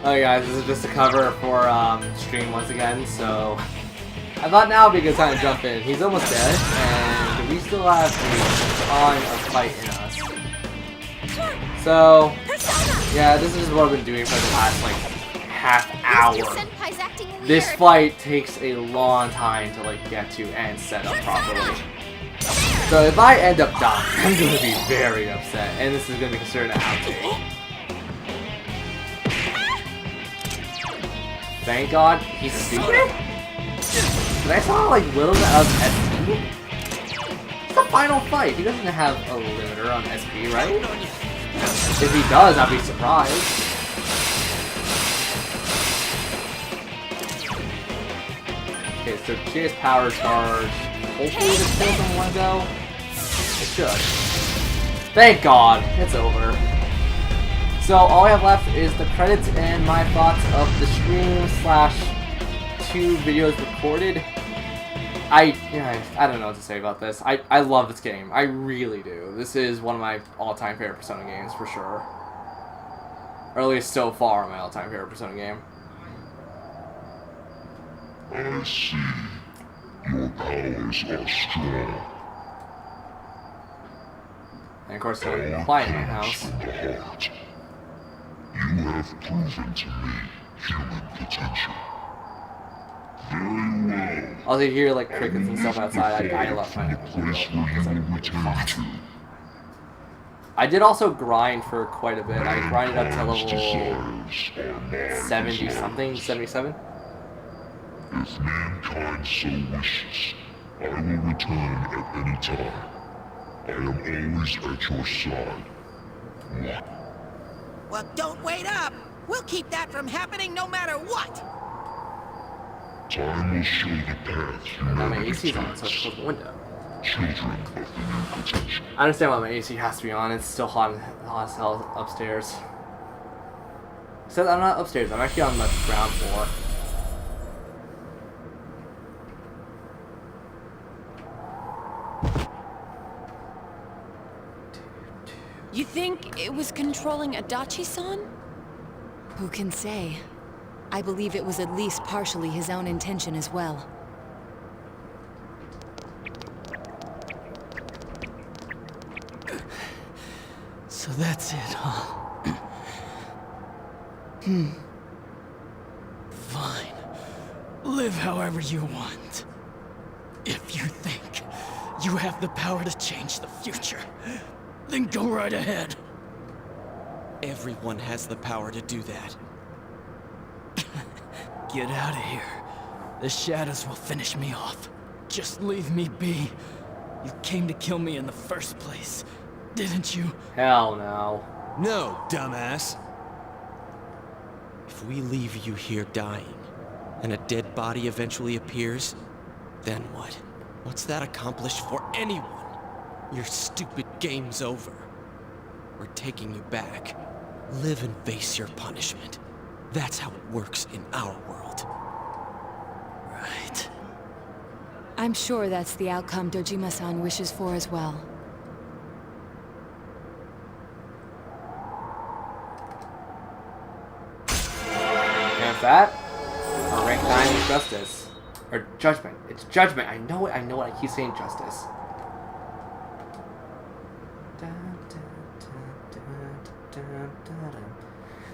Okay guys, this is just a cover for stream once again, so I thought now would be a good time to jump in. He's almost dead, and we still have a ton of fight in us. So, yeah, this is what I've been doing for the past, like, half hour. This fight takes a long time to, like, get to and set up properly. So if I end up dying, I'm going to be very upset, and this is going to be considered an outtake. Thank God he's stupid. Did I saw like little bit of SP? It's the final fight. He doesn't have a limiter on SP, right? If he does, I'd be surprised. Okay, so she has power charge. Hopefully this kills him in one go. It should. Thank God, it's over. So all I have left is the credits and my thoughts of the stream / 2 videos recorded. I don't know what to say about this. I love this game. I really do. This is one of my all-time favorite Persona games for sure. Or at least so far my all-time favorite Persona game. I see. Your powers are strong. And of course, I'm quiet in my house. You have proven to me human potential. Very well. Also, you hear like crickets and stuff outside. I love my place where you will return to. I did also grind for quite a bit. I grinded up to level 70 something, 77. If mankind so wishes, I will return at any time. I am always at your side. What? Well, don't wait up! We'll keep that from happening no matter what! Time will show the path Now my humanity AC's on, takes. so it's close the window. Children of the new potential. I understand why my AC has to be on. It's still hot as hell upstairs. So I'm not upstairs. I'm actually on the ground floor. You think it was controlling Adachi-san? Who can say? I believe it was at least partially his own intention as well. So that's it, huh? Fine. Live however you want. If you think you have the power to change the future, then go right ahead. Everyone has the power to do that. Get out of here. The shadows will finish me off. Just leave me be. You came to kill me in the first place, didn't you? Hell no. No, dumbass. If we leave you here dying, and a dead body eventually appears, then what? What's that accomplish for anyone? Your stupid game's over. We're taking you back. Live and face your punishment. That's how it works in our world. Right. I'm sure that's the outcome Dojima-san wishes for as well. And that, our rank 9 is justice. Or judgment. It's judgment. I know it. I keep saying justice.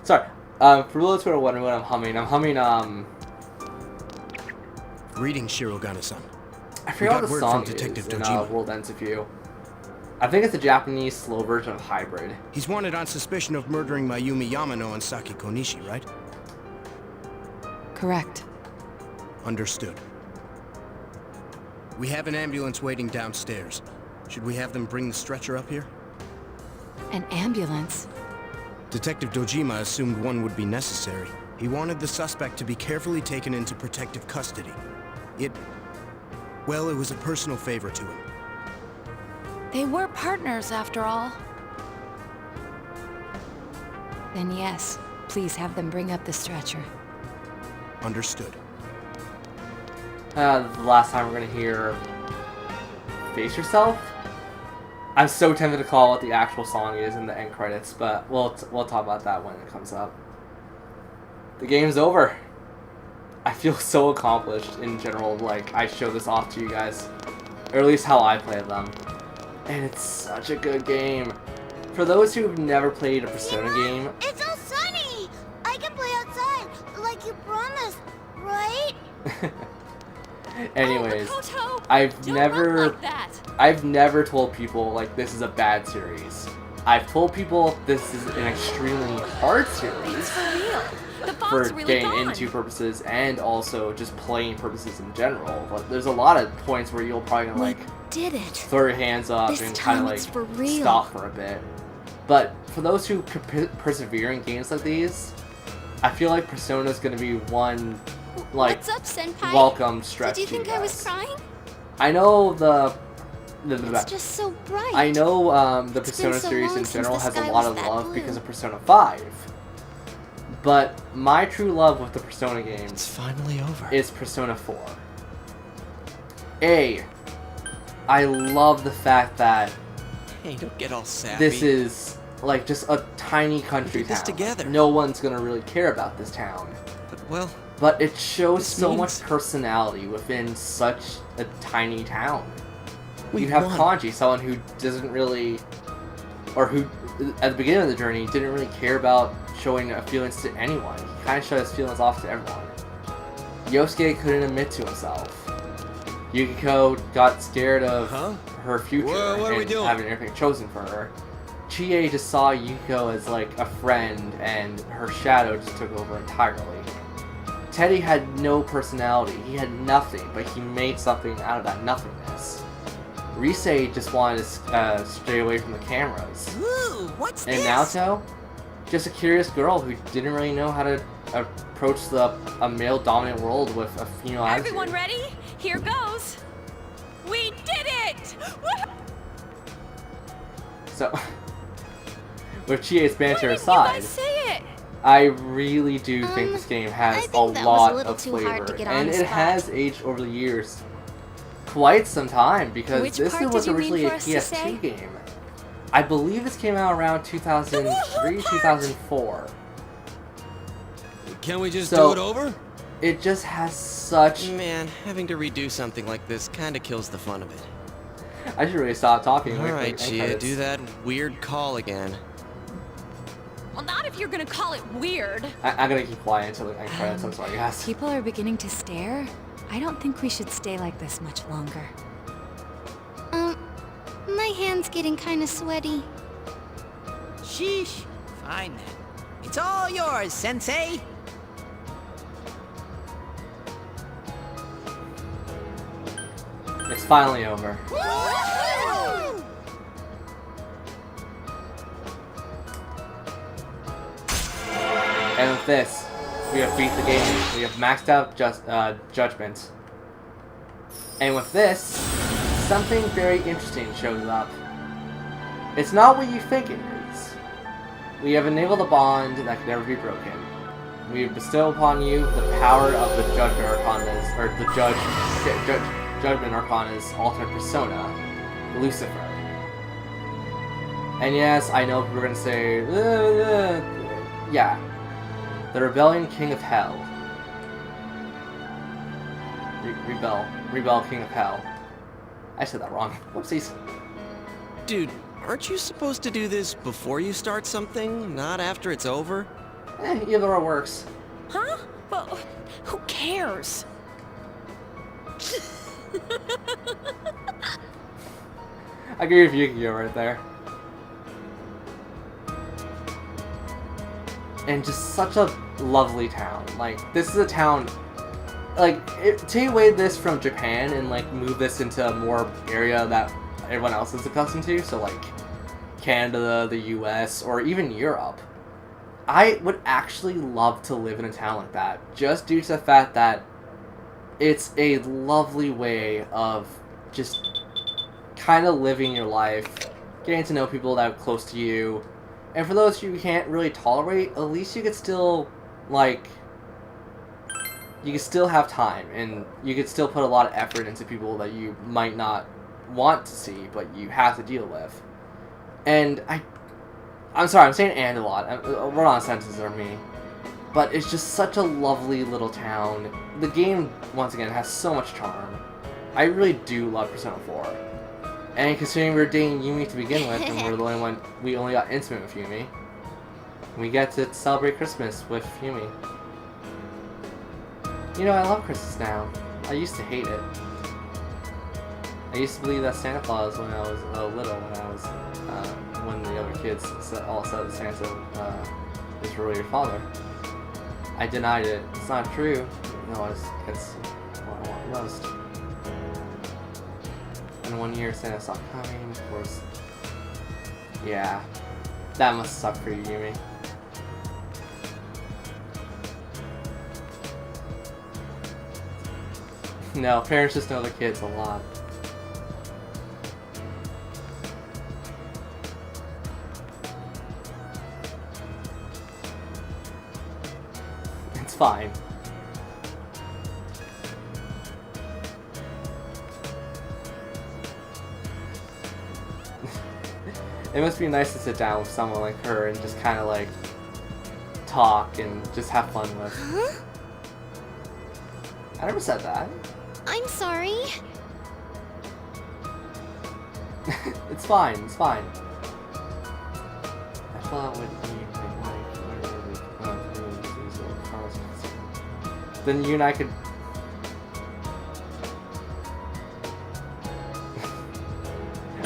Sorry. For those who are wondering what I'm humming, Reading Shirogane-san. I forgot what the word song from Detective is in Dojima. World Ends With You. I think it's a Japanese slow version of Hybrid. He's wanted on suspicion of murdering Mayumi Yamano and Saki Konishi, right? Correct. Understood. We have an ambulance waiting downstairs. Should we have them bring the stretcher up here? An ambulance? Detective Dojima assumed one would be necessary. He wanted the suspect to be carefully taken into protective custody. Well, it was a personal favor to him. They were partners, after all. Then yes, please have them bring up the stretcher. Understood. The last time we're gonna hear Face Yourself? I'm so tempted to call what the actual song is in the end credits, but we'll talk about that when it comes up. The game's over. I feel so accomplished in general, like, I show this off to you guys. Or at least how I play them. And it's such a good game. For those who've never played a Persona game... It's all sunny! I can play outside, like you promised, right? Anyways, Oh, Makoto, I've don't never... run like that. I've never told people, like, this is a bad series. I've told people this is an extremely hard series. It's for real. The For fog's really getting gone. into purposes and also just playing purposes in general. But there's a lot of points where you'll probably gonna, like, Did it? throw your hands up This and kind time of it's like for real. stop for a bit. But for those who could persevere in games like these, I feel like Persona is going to be one like What's up, Senpai? welcome stretch. Did you think to I was guys. crying? I know the It's just so bright. I know the It's been Persona so series long in since general the has a sky lot was of that love blue. because of Persona 5. But my true love with the Persona games It's finally over. is Persona 4. I love the fact that Hey, don't get all sappy. this is like just a tiny country We did this town. together. No one's gonna really care about this town. But, well, But it shows This so means- much personality within such a tiny town. we You have won. Kanji, someone who doesn't really, or who at the beginning of the journey didn't really care about showing feelings to anyone. He kind of showed his feelings off to everyone. Yosuke couldn't admit to himself. Yukiko got scared of Huh? her future Whoa, what are we and doing? having everything chosen for her. Chie just saw Yukiko as like a friend, and her shadow just took over entirely. Teddy had no personality. He had nothing, but he made something out of that nothingness. Rise just wanted to stay away from the cameras. Ooh, what's And this? Naoto, just a curious girl who didn't really know how to approach a male-dominant world with a female attitude. Everyone ready? Here goes. We did it! Woo- So, with Chie's banter Why didn't you aside, guys say it? I really do think this game I has think a that was a lot little of too flavor, hard to get on and the it spot. has aged over the years quite some time because Which this part was did you mean originally a for us to say? PS2 game. I believe this came out around 2003, 2004. Can we just So- do it over? It just has such. Man, having to redo something like this kind of kills the fun of it. I should really stop talking. All Wait for right, the end Chia, credits. do that weird call again. Well, not if you're gonna call it weird. I'm gonna keep quiet until the end credits. I'm sorry, guys. People are beginning to stare. I don't think we should stay like this much longer. My hand's getting kind of sweaty. Sheesh. Fine then. It's all yours, Sensei. It's finally over. And with this, we have beat the game. We have maxed out judgment. And with this, something very interesting shows up. It's not what you think it is. We have enabled a bond that can never be broken. We have bestowed upon you the power of the Judgment Arcana's, or the Judgment Arcana's alternate persona, Lucifer. And yes, I know people are gonna say, yeah, the Rebellion King of Hell. Rebel King of Hell. I said that wrong. Whoopsies. Dude, aren't you supposed to do this before you start something, not after it's over? Either or works. Huh? Well, who cares? I agree with Yu-Gi-Oh right there. And just such a lovely town. Like, this is a town, like, take away this from Japan and, like, move this into a more area that everyone else is accustomed to, so, like, Canada, the US, or even Europe. I would actually love to live in a town like that, just due to the fact that it's a lovely way of just kind of living your life, getting to know people that are close to you, and for those you can't really tolerate, at least you could still, like, you could still have time, and you could still put a lot of effort into people that you might not want to see, but you have to deal with. And I'm sorry, I'm saying and a lot. Run-on sentences are me. But it's just such a lovely little town. The game, once again, has so much charm. I really do love Persona 4. And considering we were dating Yumi to begin with, and we're the only one, we only got intimate with Yumi, we get to celebrate Christmas with Yumi. You know, I love Christmas now. I used to hate it. I used to believe that Santa Claus when I was little, when the other kids all said that Santa is really your father. I denied it. It's not true. No, it's what I want most. And one year Santa stopped coming, of course. Yeah. That must suck for you, Yumi. No, parents just know their kids a lot. It's fine. It must be nice to sit down with someone like her and just kind of like talk and just have fun with. Huh? I never said that. I'm sorry. It's fine, it's fine. I thought when then you and I could.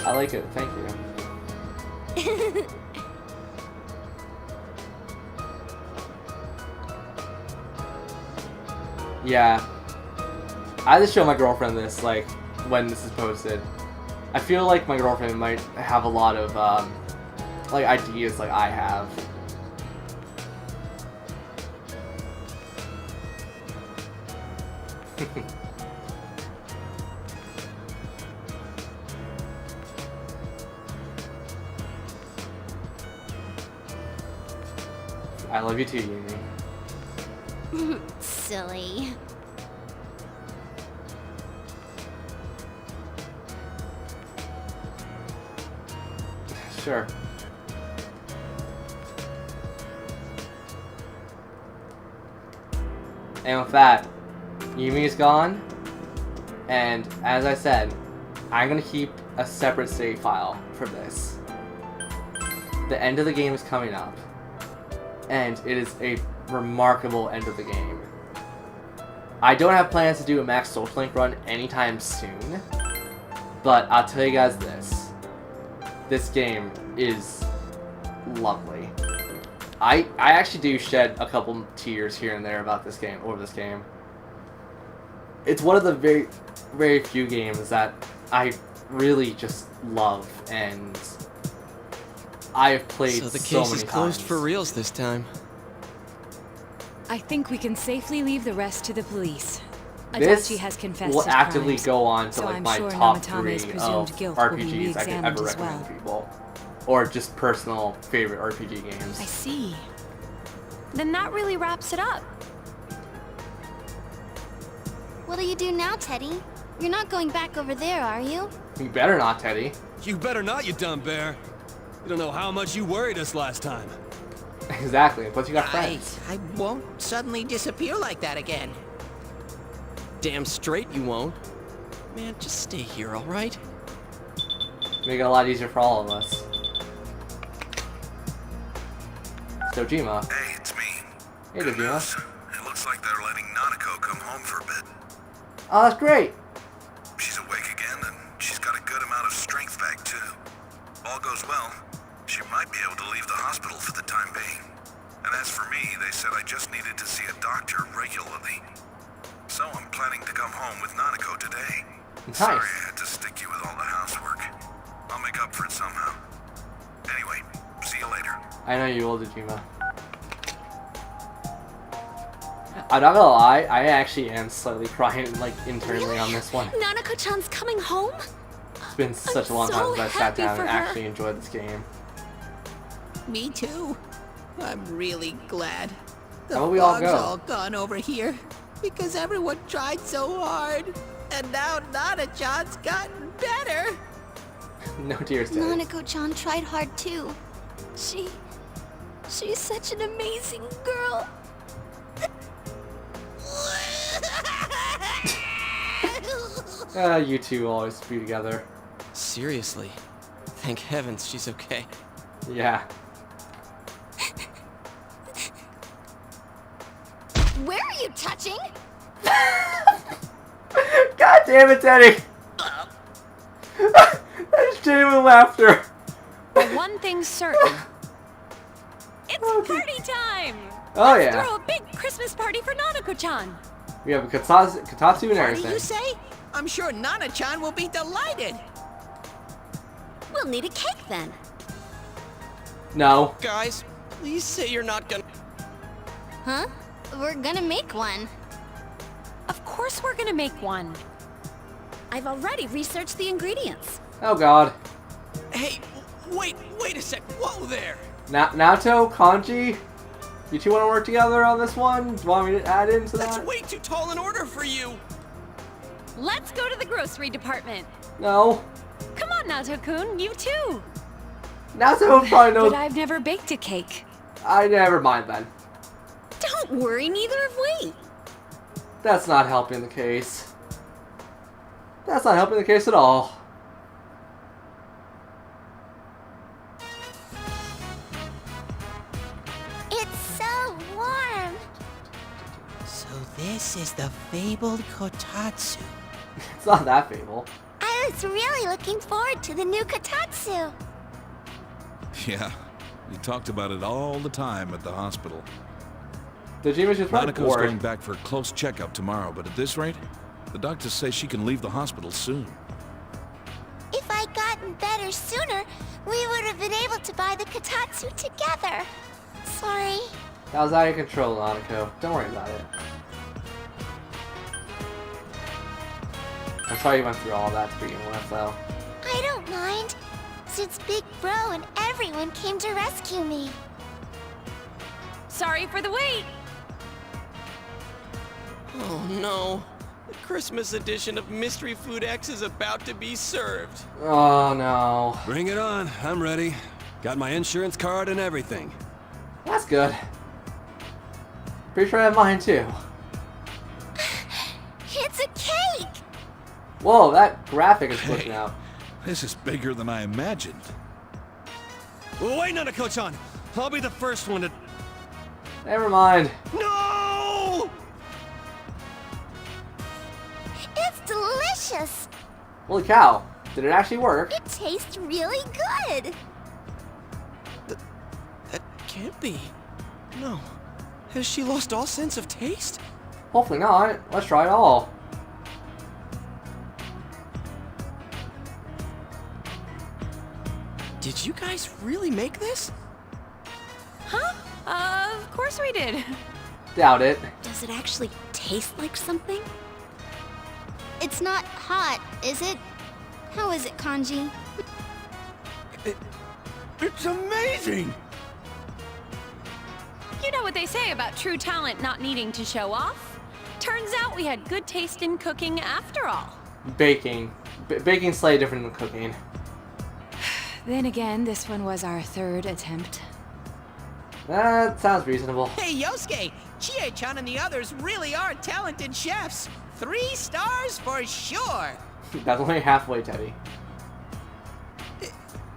I like it, thank you. Yeah. I just show my girlfriend this, like, when this is posted. I feel like my girlfriend might have a lot of, like, ideas like I have. I love you too, Yumi. Silly. Sure. And with that, Yumi's gone. And as I said, I'm gonna keep a separate save file for this. The end of the game is coming up. And it is a remarkable end of the game. I don't have plans to do a max social link run anytime soon. But I'll tell you guys this. This game is lovely. I actually do shed a couple tears here and there about this game, over this game. It's one of the very, very few games that I really just love, and I have played so many times. So the case is closed for reals this time. I think we can safely leave the rest to the police. This Adachi has confessed will his actively crimes, go on to so like I'm my sure top Namatame's 3 presumed of guilt will be RPGs I could re-examined ever as recommend well. to people. Or just personal favorite RPG games. I see. Then that really wraps it up. What do you do now, Teddy? You're not going back over there, are you? You better not, Teddy. You better not, you dumb bear. You don't know how much you worried us last time. Exactly, plus you got friends. I won't suddenly disappear like that again. Damn straight you won't. Man, just stay here, alright? Make it a lot easier for all of us. Dojima. Hey, it's me. Hey, Good Dojima. news. It looks like they're letting Nanako come home for a bit. Oh, that's great. She's awake again, and she's got a good amount of strength back, too. All goes well, she might be able to leave the hospital for the time being. And as for me, they said I just needed to see a doctor regularly. So I'm planning to come home with Nanako today. Nice. Sorry I had to stick you with all the housework. I'll make up for it somehow. Anyway, see you later. I know you will, Dojima. I'm not gonna lie, I actually am slightly crying, like, internally on this one. Nanako-chan's coming home? It's been such a long time since I sat down and actually enjoyed this game. Me too. I'm really glad. The How about we all fog's go? all gone over here because everyone tried so hard, and now Nana-chan's gotten better. No tears, Teddy. Nanako-chan tried hard too. She's such an amazing girl. You two will always be together. Seriously. Thank heavens she's okay. Yeah. Where are you touching? God damn it, Teddy! That is genuine laughter. But one thing's certain. It's party time! Oh Let's yeah. throw a big Christmas party for Nanako-chan. We have a Kotatsu and What do everything. you say? I'm sure Nana-chan will be delighted. We'll need a cake then. No. Guys, please say you're not gonna... Huh? We're gonna make one. Of course we're gonna make one. I've already researched the ingredients. Oh god. Hey, wait a sec. Whoa there! Naoto, Kanji, you two want to work together on this one? Do you want me to add into That's that? way too tall an order for you! Let's go to the grocery department. No. Come on, Nato-kun, you too. Naoto probably knows. But I've never baked a cake. I never mind then. Don't worry, neither have we. That's not helping the case. That's not helping the case at all. It's so warm. So this is the fabled Kotatsu. It's not that fable. I was really looking forward to the new Kotatsu. Yeah, you talked about it all the time at the hospital. Dojima's just probably Nanako's bored. going back for a close checkup tomorrow, but at this rate, the doctors say she can leave the hospital soon. If I'd gotten better sooner, we would have been able to buy the Kotatsu together. Sorry. That was out of your control, Nanako. Don't worry about it. I'm sorry you went through all that to begin with, though. I don't mind, since Big Bro and everyone came to rescue me. Sorry for the wait. Oh no. The Christmas edition of Mystery Food X is about to be served. Oh no. Bring it on. I'm ready. Got my insurance card and everything. That's good. Pretty sure I have mine too. It's a cake! Whoa, that graphic is glitching out. This is bigger than I imagined. Well, wait, Nanako-chan. I'll be the first one to... Never mind. No! It's delicious! Holy cow. Did it actually work? It tastes really good! That can't be. No. Has she lost all sense of taste? Hopefully not. Let's try it all. Did you guys really make this? Huh? Of course we did. Doubt it. Does it actually taste like something? It's not hot, is it? How is it, Kanji? It's amazing! You know what they say about true talent not needing to show off? Turns out we had good taste in cooking after all. Baking. Baking's slightly different than cooking. Then again, this one was our third attempt. That sounds reasonable. Hey, Yosuke! Chie-chan and the others really are talented chefs. 3 stars for sure. That's only halfway, Teddy.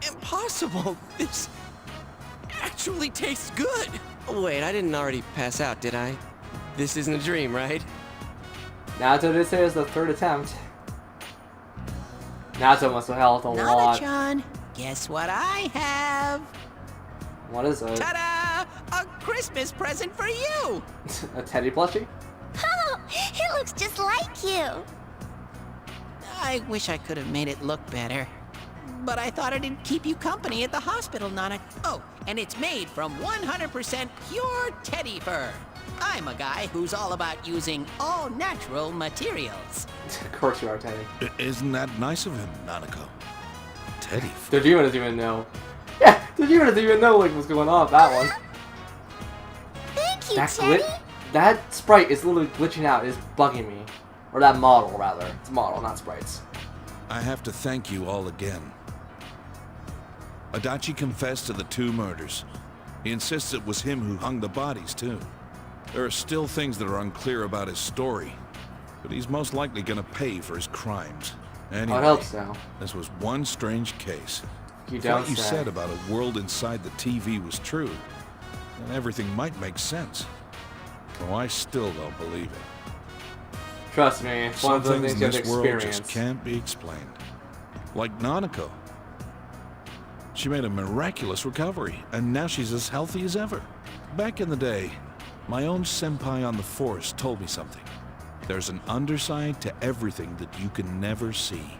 Impossible. This actually tastes good. Wait, I didn't already pass out, did I? This isn't a dream, right? Naruto did say it was the third attempt. Naruto must have helped a lot. Nana-chan, guess what I have? What is it? Ta-da! A Christmas present for you! A Teddy plushie? Oh, it looks just like you! I wish I could have made it look better. But I thought it'd keep you company at the hospital, Nana. Oh, and it's made from 100% pure teddy fur. I'm a guy who's all about using all natural materials. Of course you are, Teddy. Isn't that nice of him, Nanako? Teddy. Dojima doesn't even know. Yeah, Dojima doesn't even know like what's going on with that one. Thank you, That Teddy! that sprite is literally glitching out. It's bugging me. Or that model, rather. It's model, not sprites. I have to thank you all again. Adachi confessed to the 2 murders. He insists it was him who hung the bodies, too. There are still things that are unclear about his story. but he's most likely gonna pay for his crimes. Anyway, I hope so. this was one strange case. You If don't what you say. said about a world inside the TV was true, then everything might make sense. Though I still don't believe it. Trust me, it's one Some of the things things in you have to this world experience. just can't be explained. Like Nanako. She made a miraculous recovery, and now she's as healthy as ever. Back in the day, my own senpai on the force told me something. There's an underside to everything that you can never see.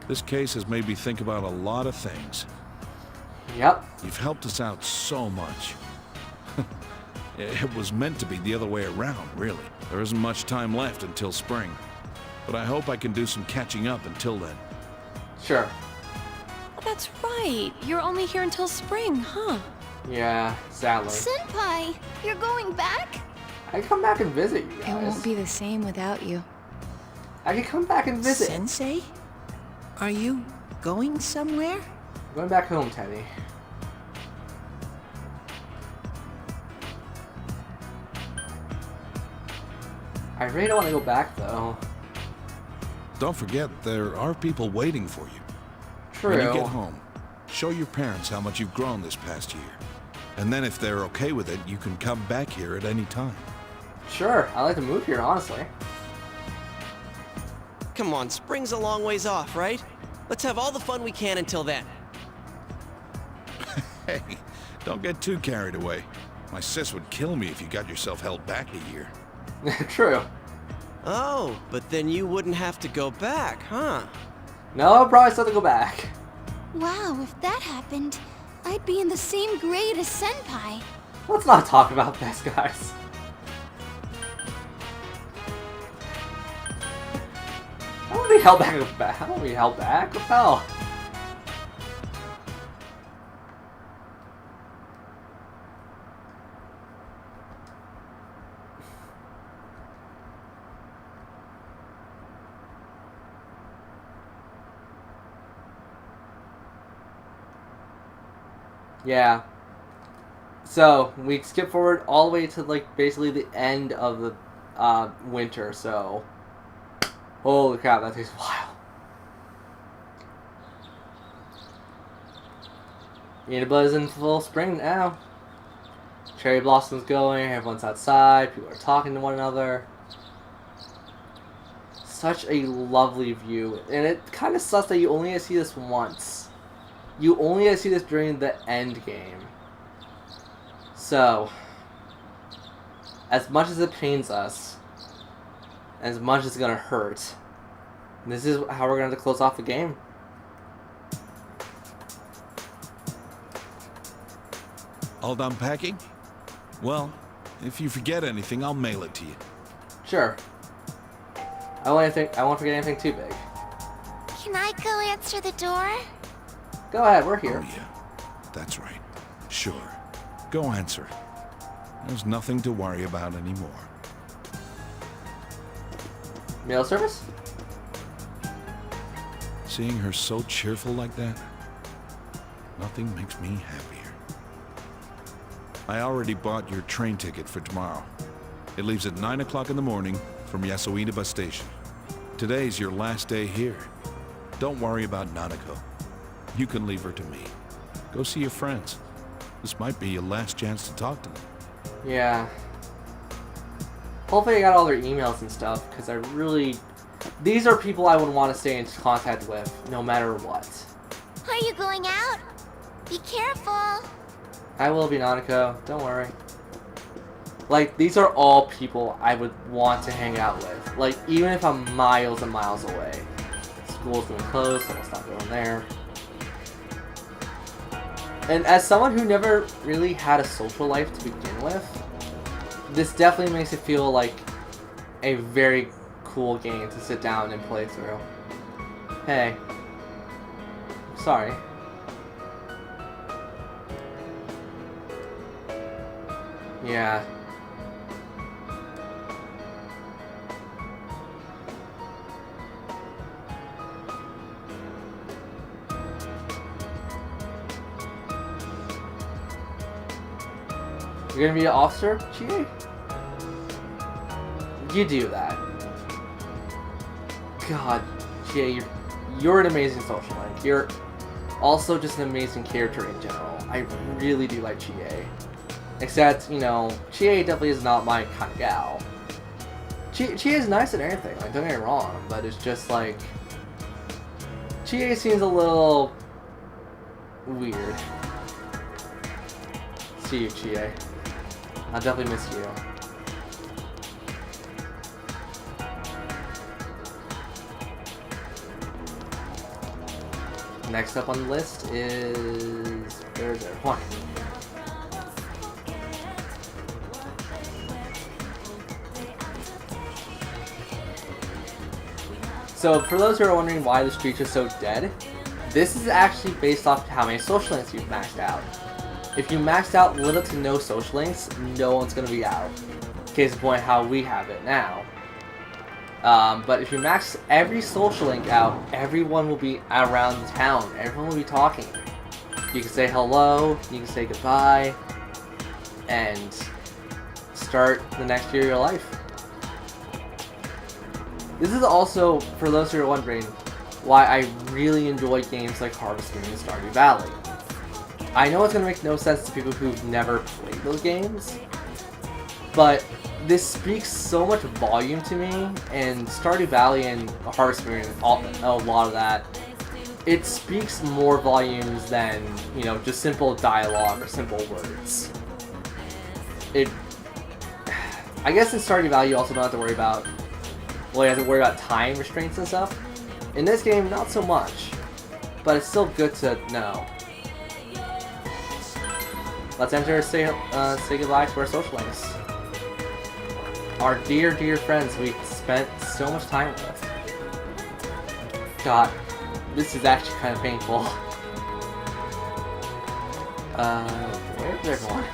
This case has made me think about a lot of things. Yep. You've helped us out so much. It was meant to be the other way around, really. There isn't much time left until spring. But I hope I can do some catching up until then. Sure. That's right. You're only here until spring, huh? Yeah, sadly. Senpai, you're going back? I can come back and visit you It guys. won't be the same without you. I can come back and visit. Sensei? Are you going somewhere? I'm going back home, Teddy. I really don't want to go back, though. Don't forget, there are people waiting for you. True. When you get home, show your parents how much you've grown this past year. And then if they're okay with it, you can come back here at any time. Sure, I like to move here, honestly. Come on, spring's a long ways off, right? Let's have all the fun we can until then. Hey, don't get too carried away. My sis would kill me if you got yourself held back a year. True. Oh, but then you wouldn't have to go back, huh? No, I'll probably still have to go back. Wow, if that happened, I'd be in the same grade as Senpai. Let's not talk about this, guys. I don't want to be held back. I don't want to be held back. What the hell? Yeah. So we skip forward all the way to like basically the end of the winter. So holy crap, that takes a while. Uniblood is in full spring now. Cherry blossoms going. Everyone's outside. People are talking to one another. Such a lovely view, and it kind of sucks that you only get to see this once. You only get to see this during the end game. So, as much as it pains us, as much as it's gonna hurt, this is how we're gonna have to close off the game. All done packing? Well, if you forget anything, I'll mail it to you. Sure. I won't forget anything too big. Can I go answer the door? Go ahead, we're here. Oh, yeah. That's right. Sure. Go answer it. There's nothing to worry about anymore. Mail service? Seeing her so cheerful like that, nothing makes me happier. I already bought your train ticket for tomorrow. It leaves at 9 o'clock in the morning from Yasuida bus station. Today's your last day here. Don't worry about Nanako. You can leave her to me. Go see your friends. This might be your last chance to talk to them. Yeah. Hopefully I got all their emails and stuff, because I really... These are people I would want to stay in contact with, no matter what. Are you going out? Be careful. I will be, Nanako. Don't worry. Like, these are all people I would want to hang out with. Like, even if I'm miles and miles away. School's going to close, so I'll stop going there. And as someone who never really had a social life to begin with, this definitely makes it feel like a very cool game to sit down and play through. Hey. Sorry. Yeah. You're gonna be an officer, Chie? You do that. God, Jay, you're an amazing social link. You're also just an amazing character in general. I really do like Chie. Except, you know, Chie definitely is not my kind of gal. Chie is nice and everything, like, don't get me wrong, but it's just like... Chie seems a little... weird. See you, Chie. I'll definitely miss you. Next up on the list is... where's there? One. So, for those who are wondering why this creature is so dead, this is actually based off of how many social links you've maxed out. If you maxed out little to no social links, no one's going to be out. Case in point, how we have it now. But if you max every social link out, everyone will be around the town. Everyone will be talking. You can say hello, you can say goodbye, and start the next year of your life. This is also, for those who are wondering, why I really enjoy games like Harvest Moon and Stardew Valley. I know it's going to make no sense to people who've never played those games, but this speaks so much volume to me, and Stardew Valley and Harvest Moon, a lot of that, it speaks more volumes than, you know, just simple dialogue or simple words. I guess in Stardew Valley you also don't have to worry about, well, you have to worry about time restraints and stuff. In this game, not so much, but it's still good to know. Let's enter say goodbye to our social links. Our dear, dear friends we spent so much time with. God, this is actually kind of painful. Where's everyone?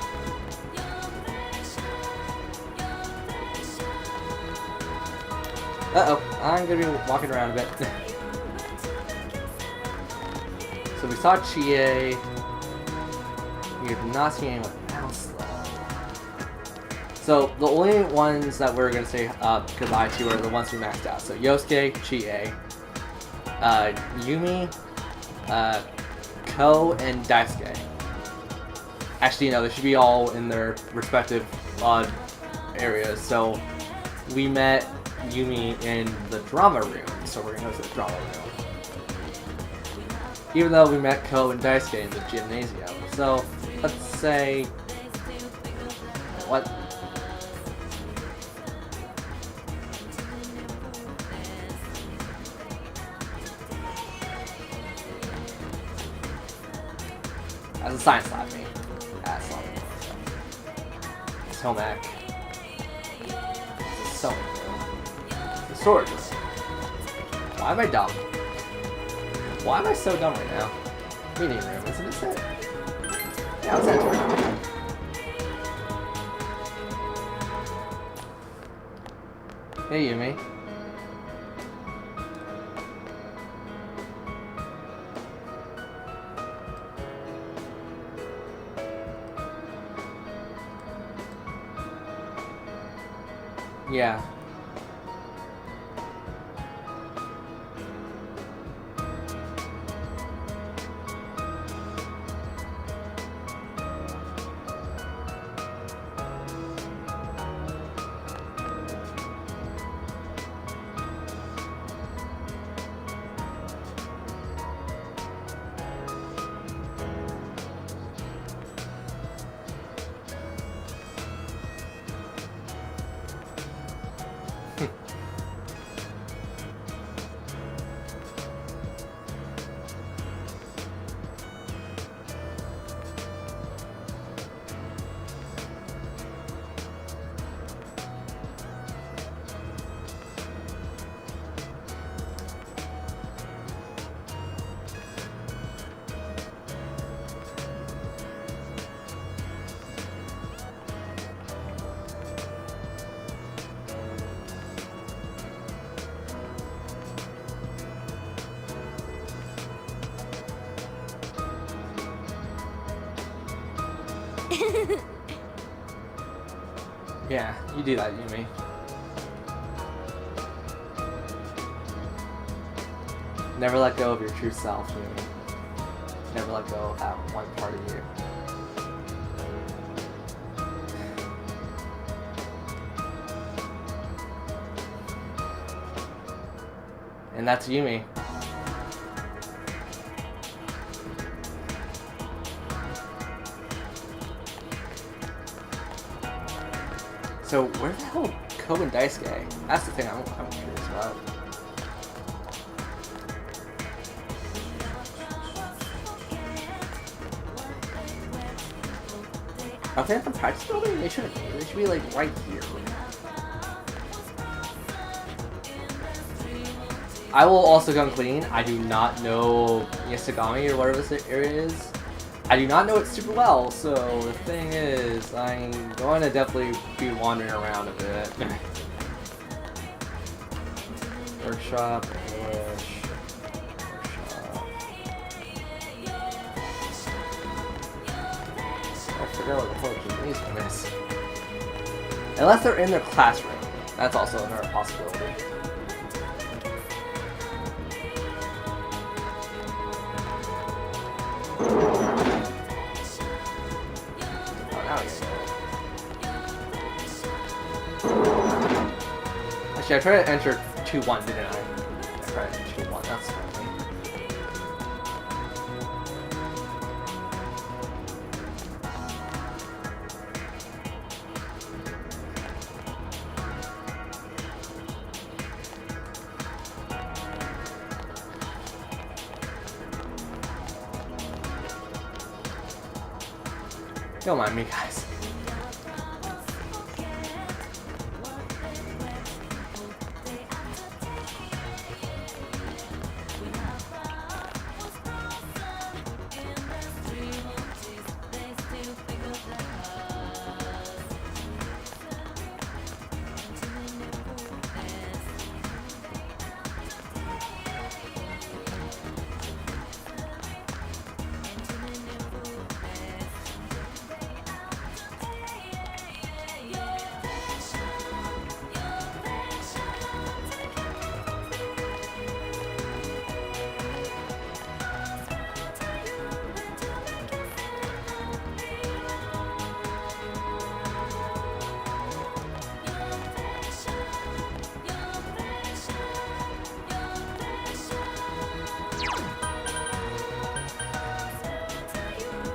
Uh-oh, I'm gonna be walking around a bit. So we saw Chie. We have not seen anyone else though. So the only ones that we're gonna say goodbye to are the ones we maxed out. So Yosuke, Chie, Yumi, Ko, and Daisuke. Actually, no, they should be all in their respective areas. So we met Yumi in the drama room, so we're gonna go to the drama room. Even though we met Ko and Daisuke in the gymnasium. So let's say what? That's a science lab, me. That's not it's home ec. It's sewing room. The storage room. Why am I dumb? Why am I so dumb right now? Meeting room, isn't this it? Yeah, let's enter. Hey, Yumi. Yeah. Yeah, you do that, Yumi. Never let go of your true self, Yumi. Never let go of that one part of you. And that's Yumi. So where the hell Ko and Daisuke? That's the thing I'm curious about. Are they at the practice building? They shouldn't be. They should be like right here. I will also come clean. I do not know Yasugami or whatever this area is. I do not know it super well, so the thing is, I'm going to definitely be wandering around a bit. Workshop, English, workshop. I forgot what the whole gymnasium is. Unless they're in their classroom. That's also another possibility. Actually, I tried to enter 2-1, didn't I? I tried to enter 2-1, that's funny. Don't mind me, guys.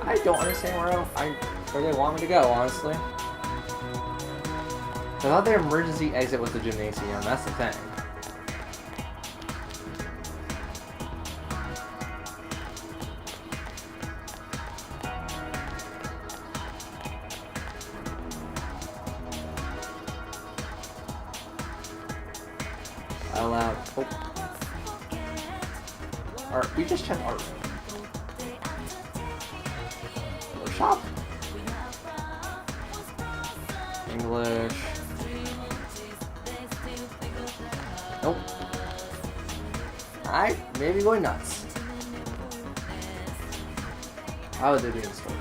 I don't understand where they want me to go, honestly. I thought their emergency exit was the gymnasium, that's the thing. Allowed. Oh. Art. We just checked art. Workshop. English. Nope. I may be going nuts. How would they be in structure?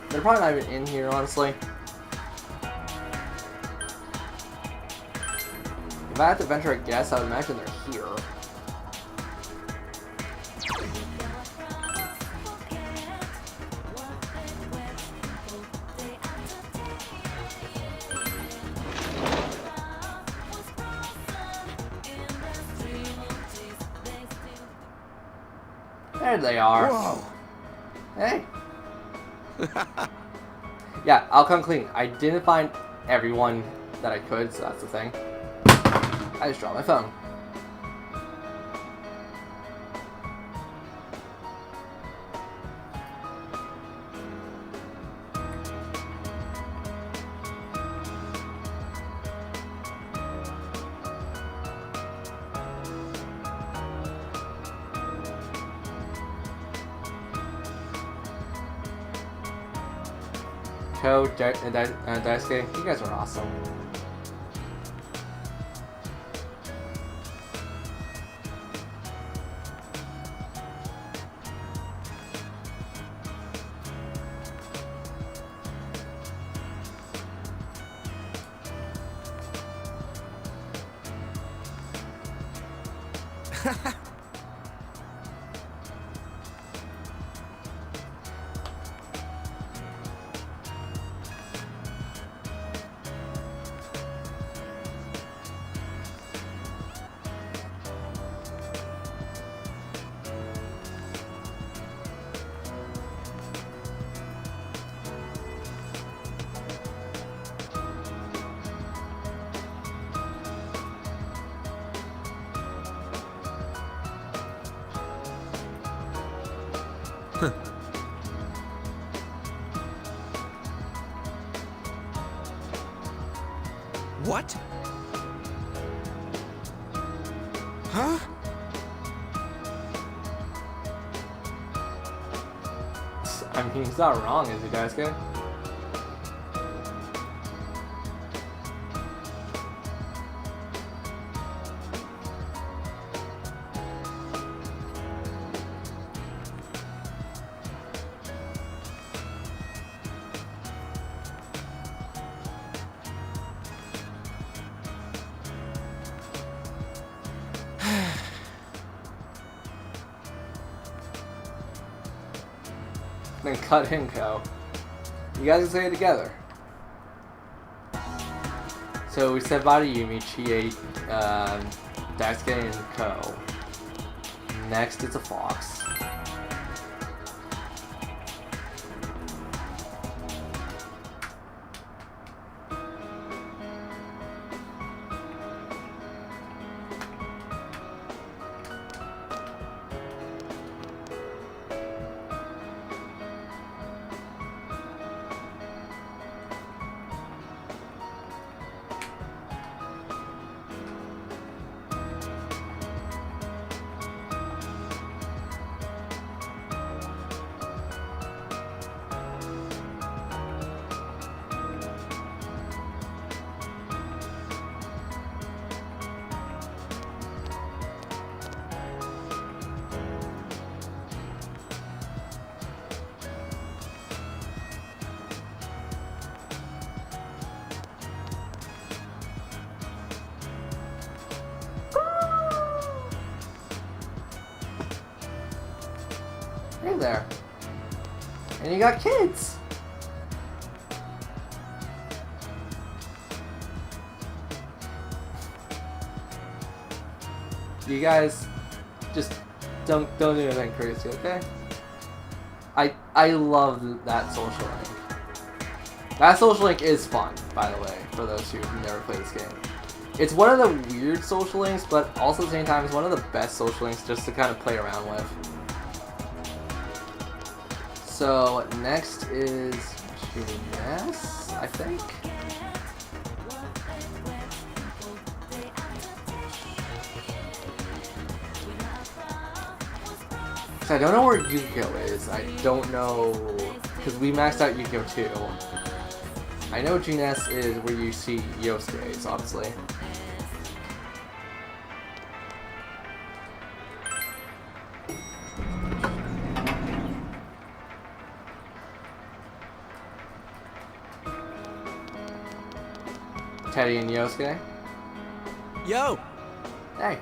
They're probably not even in here, honestly. If I had to venture a guess, I would imagine they're here. There they are. Whoa! Hey. Yeah, I'll come clean. I didn't find everyone that I could, so that's the thing. I just dropped my phone. Ko, Daisuke, you guys are awesome. What? Huh? I mean, he's not wrong, is he, Daisuke? Then cut him, Ko. You guys can say it together. So we said bye to Yumi, Chie, Daisuke, and Ko. Next, it's a fox. Hey there. And you got kids. You guys just don't do anything crazy, okay? I love that social link. That social link is fun, by the way, for those who never played this game. It's one of the weird social links, but also at the same time, it's one of the best social links just to kind of play around with. So next is Junes, I think. So I don't know where Yukio is. I don't know, because we maxed out Yukio too. I know Junes is where you see Yosuke is, obviously. Teddy and Yosuke. Yo! Hey.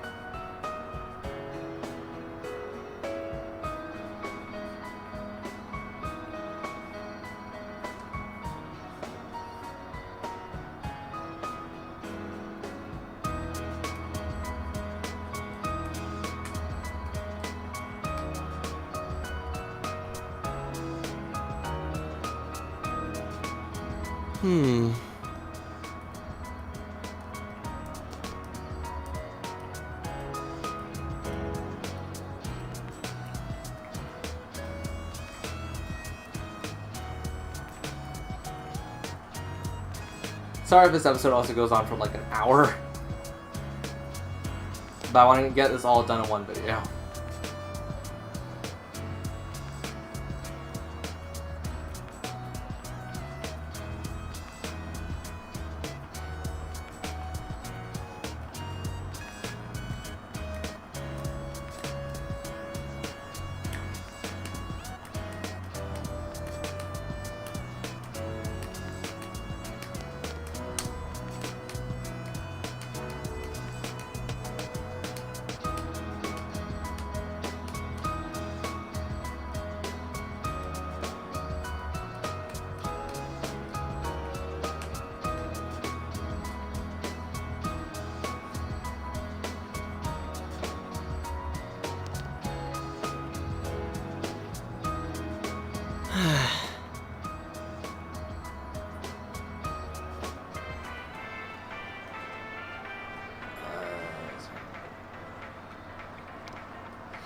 Sorry if this episode also goes on for like an hour. But I want to get this all done in one video.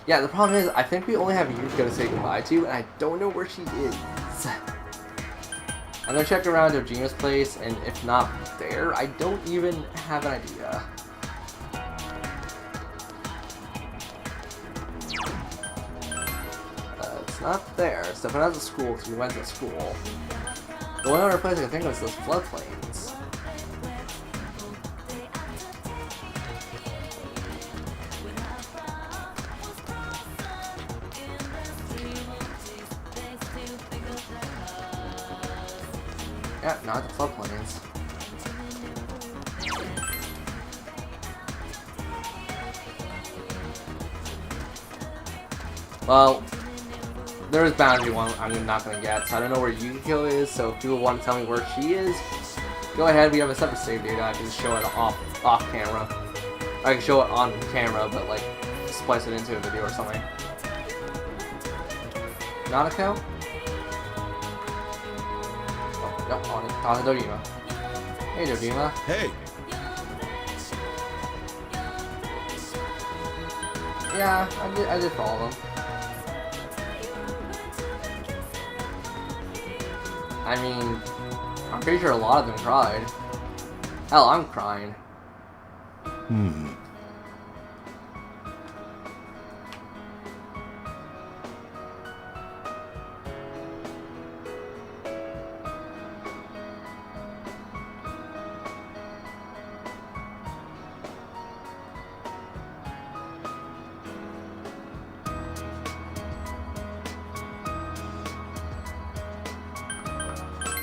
Yeah, the problem is, I think we only have Yukiko to say goodbye to, and I don't know where she is. I'm gonna check around Dojima's place, and if not there, I don't even have an idea. It's not there, so if it has a school, because we went to school. The only other place I can think of is those floodplains. Yeah, not the floodplains. Well, there is boundary one I'm not gonna get, so I don't know where Yukiko is, so if people want to tell me where she is, go ahead, we have a separate save data, I can just show it off camera. I can show it on camera, but like, splice it into a video or something. Nanako? Oh, yep, on Dojima. Hey Dojima. Hey! Yeah, I did follow them. I mean, I'm pretty sure a lot of them cried. Hell, I'm crying.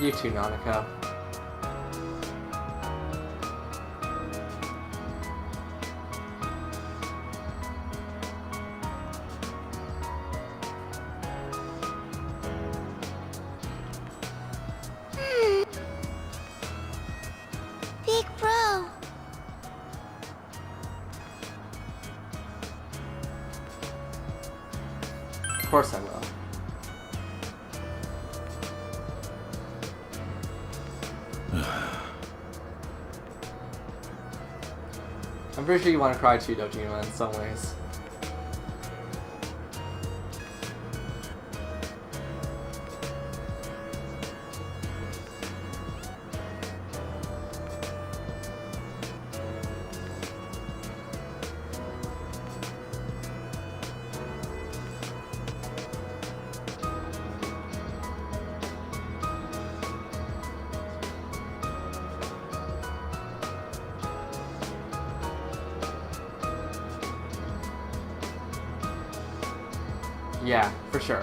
You too, Nanako. Big bro. Of course I will. I'm pretty sure you want to cry too, Dojima, in some ways. Yeah, for sure.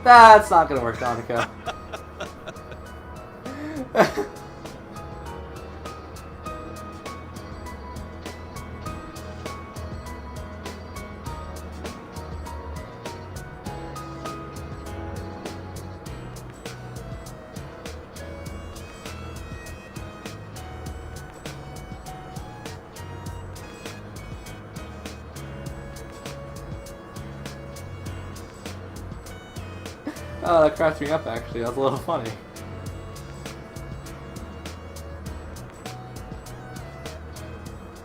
That's not gonna work, Nanako. Oh, that cracks me up actually. That was a little funny.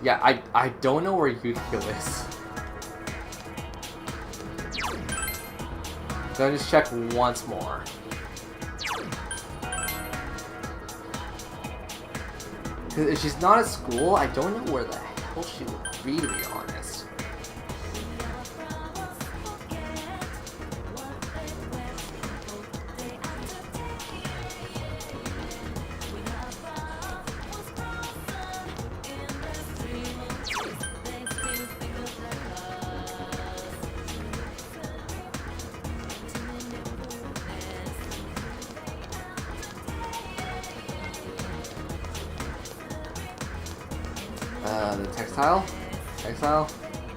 Yeah, I don't know where Yukiko is. Gonna just check once more. Because if she's not at school, I don't know where the hell she would be, to be honest. The textile? Textile?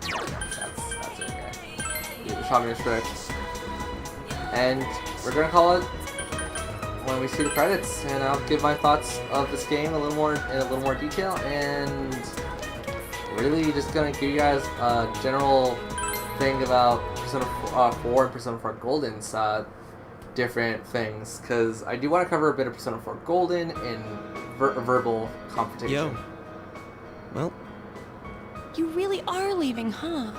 That's okay. Yeah, the shopping district. And we're gonna call it when we see the credits, and I'll give my thoughts of this game in a little more detail, and really just gonna give you guys a general thing about Persona 4 and Persona 4 Golden's different things, because I do want to cover a bit of Persona 4 Golden in verbal confrontation. Yo. Well, You really are leaving, huh?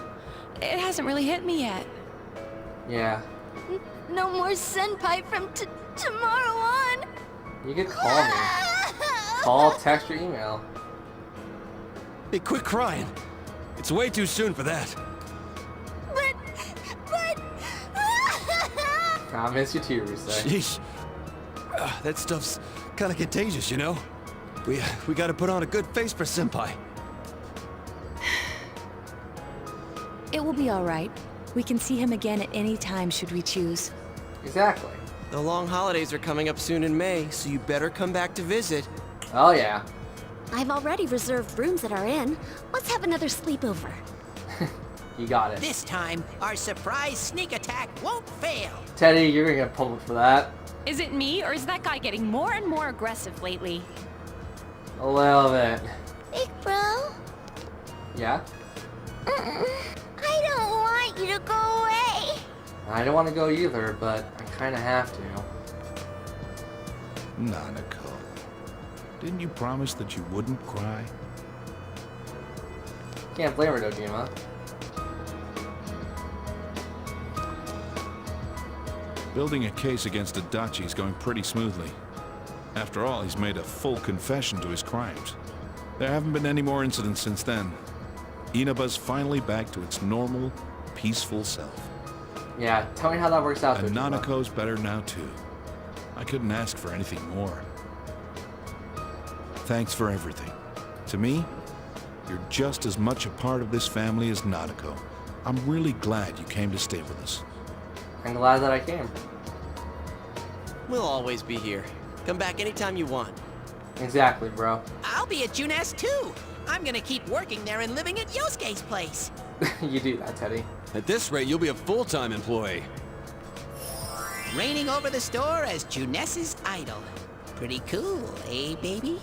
It hasn't really hit me yet. Yeah. No more senpai from tomorrow on. You could call me. Call, text, or email. Hey, quit crying. It's way too soon for that. But... I miss you too, Risei. Sheesh. That stuff's kind of contagious, you know? We gotta put on a good face for Senpai. It will be all right. We can see him again at any time should we choose. Exactly. the long holidays are coming up soon in May, so you better come back to visit. Oh yeah. I've already reserved rooms at our inn. Let's have another sleepover. You got it. This time, our surprise sneak attack won't fail. Teddy, you're gonna get pummeled for that. Is it me, or is that guy getting more and more aggressive lately? A little bit. Big bro, Yeah? I don't want you to go away. I don't want to go either, but I kind of have to. Nanako, didn't you promise that you wouldn't cry? Can't blame her, Dojima. Building a case against Adachi is going pretty smoothly. After all, he's made a full confession to his crimes. There haven't been any more incidents since then. Inaba's finally back to its normal, peaceful self. Yeah, tell me how that works out, And Dojima. Nanako's better now too. I couldn't ask for anything more. Thanks for everything. To me, you're just as much a part of this family as Nanako. I'm really glad you came to stay with us. I'm glad that I came. We'll always be here. Come back anytime you want. Exactly, bro. I'll be at Junes too. I'm gonna keep working there and living at Yosuke's place. You do that, Teddy. At this rate, you'll be a full-time employee. Reigning over the store as Junes's idol. Pretty cool, eh, baby?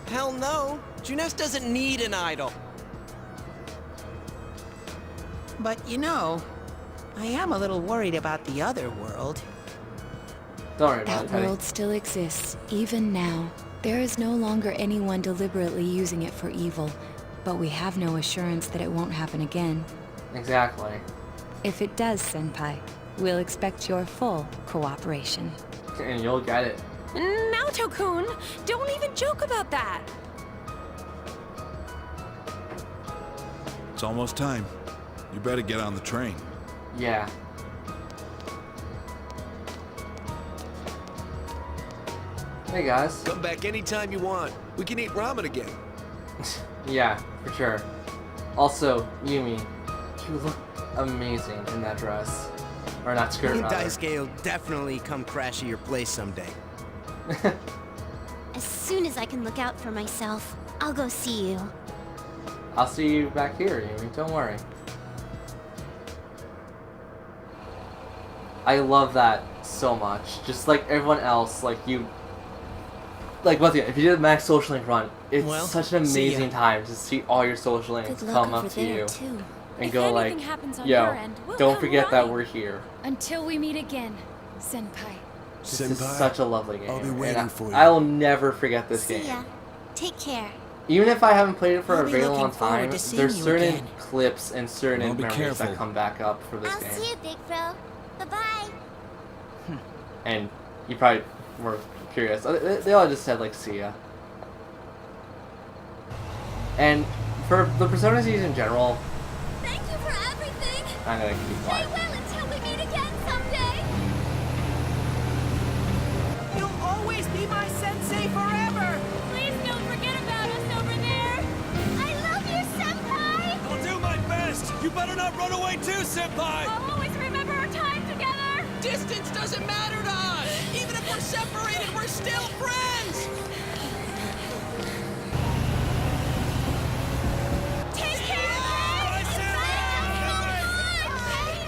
Hell no. Junes doesn't need an idol. But you know, I am a little worried about the other world. Don't worry about That it, Teddy. world still exists, even now. There is no longer anyone deliberately using it for evil, but we have no assurance that it won't happen again. Exactly. If it does, Senpai, we'll expect your full cooperation. And you'll get it. Naoto-kun, don't even joke about that. It's almost time. You better get on the train. Yeah. Hey guys. Come back anytime you want. We can eat ramen again. Yeah, for sure. Also, Yumi, you look amazing in that dress. Or that skirt, Me and rather. Daisuke will definitely come crash at your place someday. As soon as I can look out for myself, I'll go see you. I'll see you back here, Yumi. Don't worry. I love that so much. Just like everyone else, like you... Like, once again, if you did Max Social Link Run, it's Well, such an see ya. amazing time to see all your social links Good luck come over up to there, you too. and If go like, anything happens on yo, your end, we'll don't come forget that running." we're here. Until we meet again, Senpai. This is such a lovely game. I'll be and waiting for you. I will never forget this See game. ya. Take care. Even if I haven't played it for I'll a be very looking long forward time, to seeing there's you certain again. clips and certain Well, be memories careful. that come back up for this I'll game. see you, big bro. Bye-bye. And you probably were curious. They all just said, like, see ya. And for the Persona series in general, Thank you for everything. I'm gonna keep Stay quiet. well until we meet again someday. You'll always be my sensei forever. Please don't forget about us over there. I love you, senpai. I'll do my best! You better not run away too, Senpai! I'll always remember our time together. Distance doesn't matter to us. Even if we're separated, we're still friends. Take care. Bye, senpai.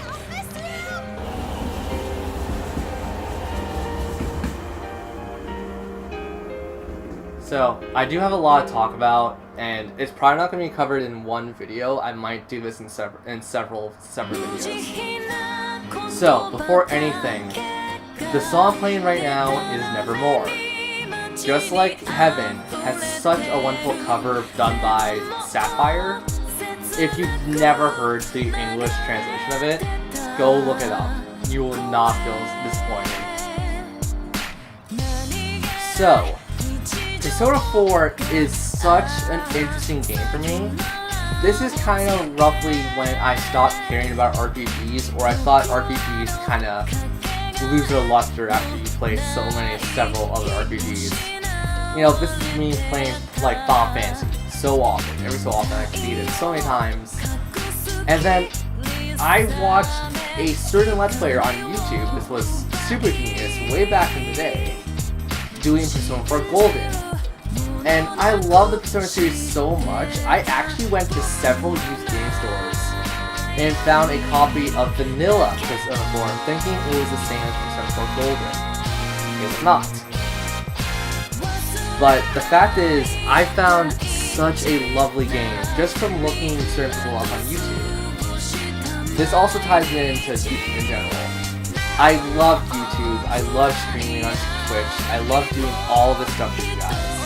I'll miss you. So, I do have a lot to talk about, and it's probably not going to be covered in one video. I might do this in several separate videos. So, before anything, the song playing right now is Nevermore. Just like Heaven has such a wonderful cover done by Sapphire, if you've never heard the English translation of it, go look it up. You will not feel disappointed. So, Persona 4 is such an interesting game for me. This is kind of roughly when I stopped caring about RPGs, or I thought RPGs kind of lose their luster after you play several other RPGs. You know, this is me playing like Final Fantasy so often, every so often I beat it so many times. And then I watched a certain Let's Player on YouTube, this was Super Genius, way back in the day, doing Persona 4 Golden. And I love the Persona series so much, I actually went to several used game stores and found a copy of vanilla Persona 4, thinking it was the same as Persona 4 Golden. It was not. But the fact is, I found such a lovely game just from looking certain people up on YouTube. This also ties into YouTube in general. I love YouTube, I love streaming on Twitch, I love doing all this stuff with you guys.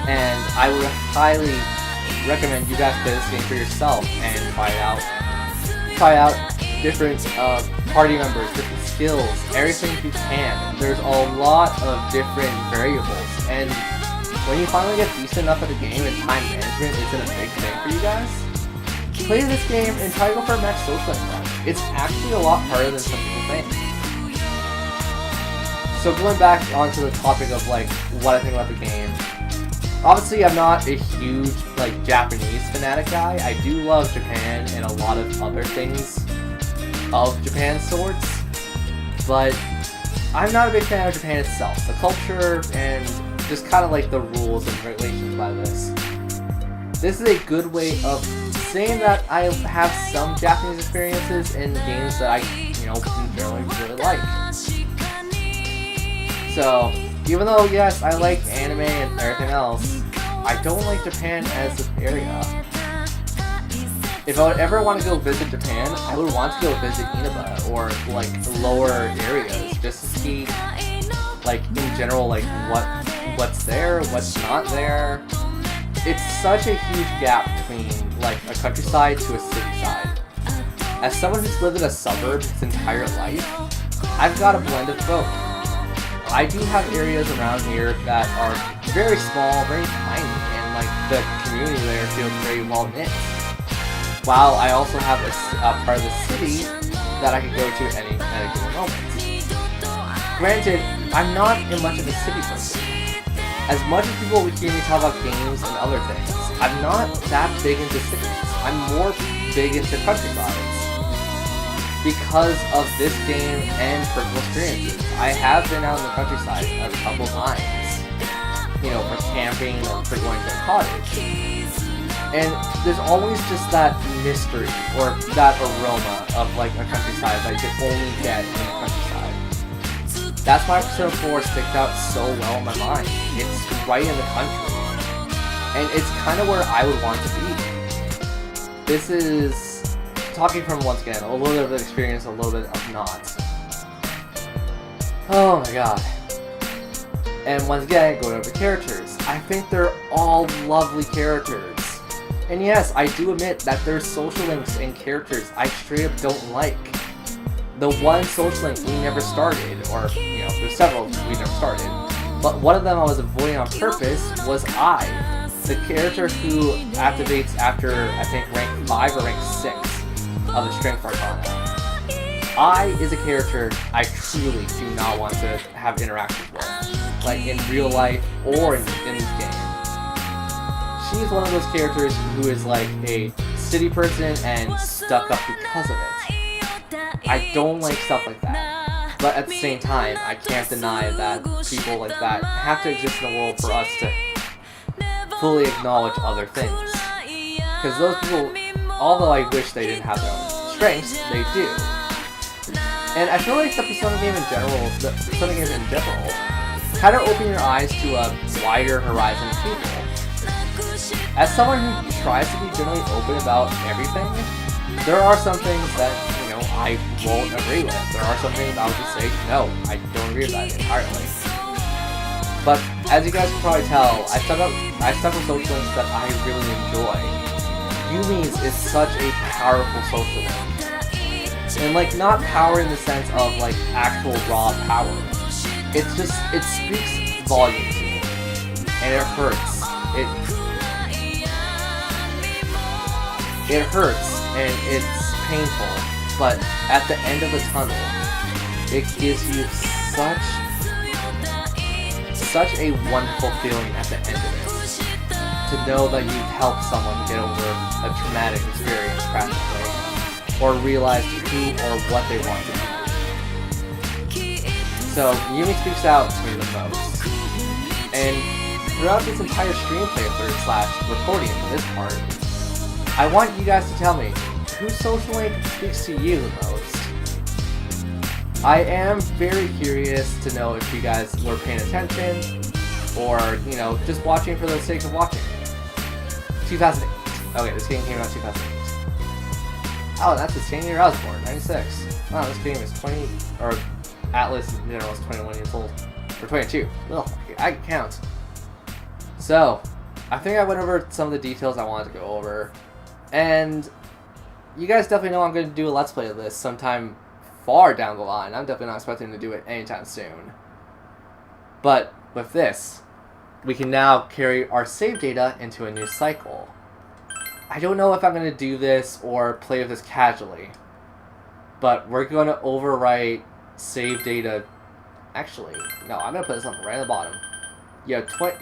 And I would highly recommend you guys play this game for yourself and try it out. Try out different party members, different skills, everything you can. There's a lot of different variables, and when you finally get decent enough at the game and time management isn't a big thing for you guys, play this game and try to go for a max social run. It's actually a lot harder than some people think. So going back onto the topic of like what I think about the game. Obviously, I'm not a huge like Japanese fanatic guy. I do love Japan and a lot of other things of Japan's sorts, but I'm not a big fan of Japan itself. The culture and just kind of like the rules and regulations by this. This is a good way of saying that I have some Japanese experiences in games that I, generally really like. So, even though, yes, I like anime and everything else, I don't like Japan as an area. If I would ever want to go visit Japan, I would want to go visit Inaba or, like, lower areas, just to see, like, in general, like, what's there, what's not there. It's such a huge gap between, like, a countryside to a city side. As someone who's lived in a suburb his entire life, I've got a blend of both. I do have areas around here that are very small, very tiny, and like the community there feels very well knit. While I also have a part of the city that I can go to at any given moment. Granted, I'm not much of a city person. As much as people would hear me talk about games and other things, I'm not that big into cities. I'm more big into countrysides. Because of this game and personal experiences. I have been out in the countryside a couple times, for camping or for going to a cottage. And there's always just that mystery or that aroma of like a countryside that you can only get in the countryside. That's why Persona 4 sticks out so well in my mind. It's right in the country. And it's kind of where I would want to be. This is talking from, once again, a little bit of experience, a little bit of not. Oh my god. And once again, going over the characters. I think they're all lovely characters. And yes, I do admit that there's social links and characters I straight up don't like. The one social link we never started, or, there's several we never started, but one of them I was avoiding on purpose was I, the character who activates after, I think, rank 5 or rank 6. Of the Strength Arcana. I is a character I truly do not want to have interactions with, like in real life or in this game. She's one of those characters who is like a city person and stuck up because of it. I don't like stuff like that, but at the same time, I can't deny that people like that have to exist in the world for us to fully acknowledge other things. Because those people, although I wish they didn't have their own strengths, they do. And I feel like the Persona games in general, kind of open your eyes to a wider horizon of people. As someone who tries to be generally open about everything, there are some things that, I won't agree with. There are some things I would just say, no, I don't agree with that entirely. But as you guys can probably tell, I stuck with social links that I really enjoy. Yumi's is such a powerful social link. And like, not power in the sense of like actual raw power. It's just, it speaks volume to me. And it hurts. It hurts and it's painful. But at the end of the tunnel, it gives you such a wonderful feeling at the end of it. To know that you've helped someone get over a traumatic experience practically. Or realize who or what they want to be. So, Yumi speaks out to me the most. And throughout this entire stream playthrough / recording for this part, I want you guys to tell me, whose social link speaks to you the most? I am very curious to know if you guys were paying attention, or, you know, just watching for the sake of watching. 2008. Okay, this game came out in 2008. Oh, that's the same year I was born, 96. Wow, this game is 20, or Atlas in general is 21 years old. Or 22. Ugh, I can count. So, I think I went over some of the details I wanted to go over. And you guys definitely know I'm going to do a Let's Play of this sometime far down the line. I'm definitely not expecting to do it anytime soon. But with this, we can now carry our save data into a new cycle. I don't know if I'm going to do this or play with this casually, but we're going to overwrite save data. Actually, no, I'm going to put this right on the bottom. You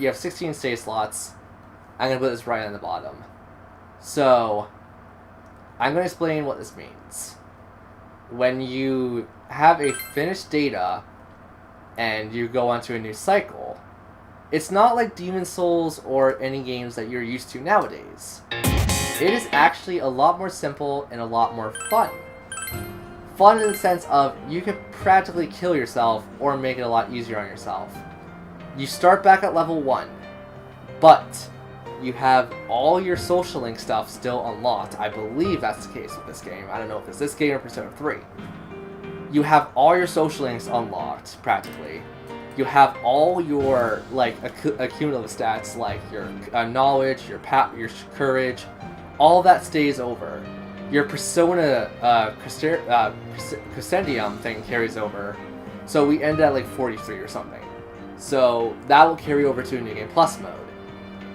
have 16 save slots. I'm going to put this right on the bottom. So, I'm going to explain what this means. When you have a finished data and you go onto a new cycle, it's not like Demon's Souls or any games that you're used to nowadays. It is actually a lot more simple and a lot more fun. Fun in the sense of you can practically kill yourself or make it a lot easier on yourself. You start back at level 1, but you have all your social link stuff still unlocked. I believe that's the case with this game. I don't know if it's this game or Persona 3. You have all your social links unlocked, practically. You have all your, like, accumulative stats, like your knowledge, your courage. All that stays over. Your Persona Crescendium thing carries over. So we end at like 43 or something. So that will carry over to a New Game Plus mode.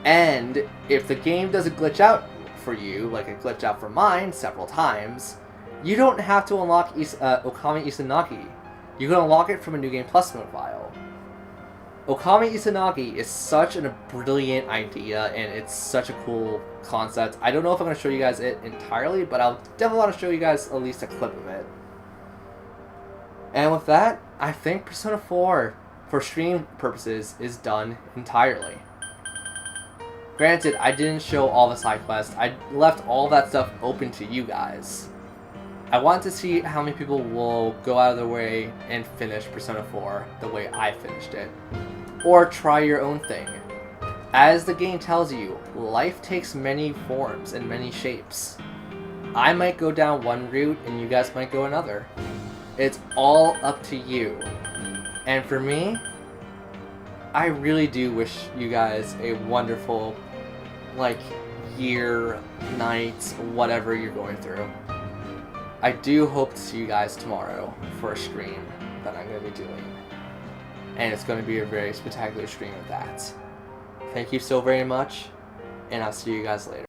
And if the game doesn't glitch out for you, like it glitched out for mine several times, you don't have to unlock Okami Izanagi. You can unlock it from a New Game Plus mode file. Okami Izanagi is such a brilliant idea, and it's such a cool concept. I don't know if I'm going to show you guys it entirely, but I'll definitely want to show you guys at least a clip of it. And with that, I think Persona 4, for stream purposes, is done entirely. Granted, I didn't show all the side quests. I left all that stuff open to you guys. I want to see how many people will go out of their way and finish Persona 4 the way I finished it. Or try your own thing. As the game tells you, life takes many forms and many shapes. I might go down one route and you guys might go another. It's all up to you. And for me, I really do wish you guys a wonderful, like, year, night, whatever you're going through. I do hope to see you guys tomorrow for a stream that I'm going to be doing. And it's going to be a very spectacular stream of that. Thank you so very much, and I'll see you guys later.